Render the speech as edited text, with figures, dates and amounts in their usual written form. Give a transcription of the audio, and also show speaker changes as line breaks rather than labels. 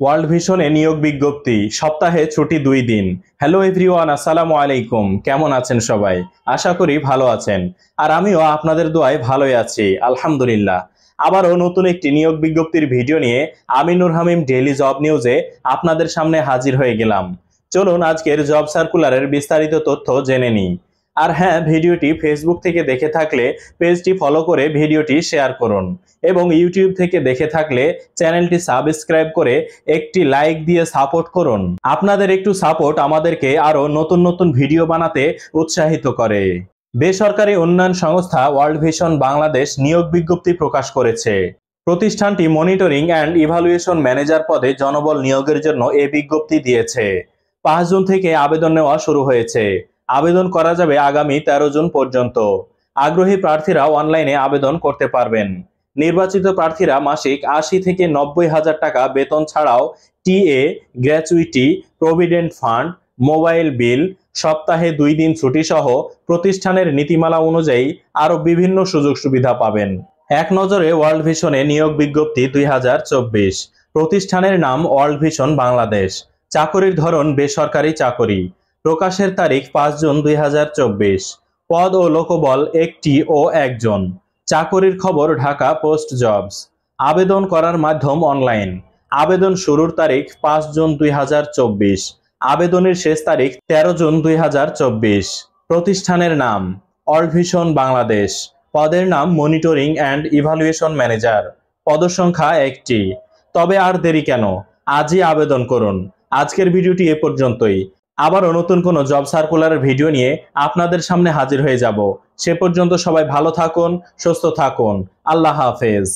World ভিশনে নিয়োগ বিজ্ঞপ্তি, সপ্তাহে ছুটি 2 দিন। হ্যালো এভরিওয়ান, আসসালামু আলাইকুম। কেমন আছেন সবাই? আশা করি ভালো আছেন। আর আমিও আপনাদের দোয়ায় ভালোই আছি, আলহামদুলিল্লাহ। আবারও নতুন একটি নিয়োগ বিজ্ঞপ্তির ভিডিও নিয়ে আমি নূর হামিম ডেইলি জব নিউজে আপনাদের সামনে হাজির হয়ে গেলাম। চলুন আজকের জব সার্কুলারের বিস্তারিত তথ্য জেনে নিই। আর হ্যাঁ, ভিডিওটি ফেসবুক থেকে দেখে থাকলে পেজটি ফলো করে ভিডিওটি শেয়ার করুন, এবং ইউটিউব থেকে দেখে থাকলে চ্যানেলটি সাবস্ক্রাইব করে একটি লাইক দিয়ে সাপোর্ট করুন। আপনাদের একটু সাপোর্ট আমাদেরকে আরো নতুন নতুন ভিডিও বানাতে উৎসাহিত করে। বেসরকারি উন্নয়ন সংস্থা ওয়ার্ল্ড ভিশন বাংলাদেশ নিয়োগ বিজ্ঞপ্তি প্রকাশ করেছে। প্রতিষ্ঠানটি মনিটরিং অ্যান্ড ইভালুয়েশন ম্যানেজার পদে জনবল নিয়োগের জন্য এই বিজ্ঞপ্তি দিয়েছে। 5 জুন থেকে আবেদন নেওয়া শুরু হয়েছে। আবেদন করা যাবে আগামী 13 জুন পর্যন্ত। আগ্রহী প্রার্থীরা অনলাইনে আবেদন করতে পারবেন। নির্বাচিত প্রার্থীরা মাসিক 80 থেকে 90 হাজার টাকা বেতন ছাড়াও TA, gratuity, provident fund, mobile bill, সপ্তাহে 2 দিন ছুটি সহ প্রতিষ্ঠানের নীতিমালা অনুযায়ী আরো বিভিন্ন সুযোগ সুবিধা পাবেন। এক নজরে ওয়ার্ল্ড ভিশনে নিয়োগ বিজ্ঞপ্তি 2024। প্রতিষ্ঠানের নাম ওয়ার্ল্ড ভিশন বাংলাদেশ। চাকরির ধরন বেসরকারি চাকরি। প্রকাশের তারিখ 5 জুন 2024। পদ ও লোকবল 1টি ও 1 জন। চাকরির খবর ঢাকা পোস্ট জবস। আবেদন করার মাধ্যম অনলাইন। আবেদন শুরুর তারিখ 5 জুন 2024। আবেদনের শেষ তারিখ 13 জুন 2024। প্রতিষ্ঠানের নাম ওয়ার্ল্ড ভিশন বাংলাদেশ। পদের নাম মনিটরিং অ্যান্ড ইভালুয়েশন ম্যানেজার। পদসংখ্যা 1টি। তবে আর দেরি কেন, আজই আবেদন করুন। আজকের ভিডিওটি এ পর্যন্তই। আবারও নতুন কোনো জব সার্কুলারের ভিডিও নিয়ে আপনাদের সামনে হাজির হয়ে যাব। সে পর্যন্ত সবাই ভালো থাকুন, সুস্থ থাকুন। আল্লাহ হাফেজ।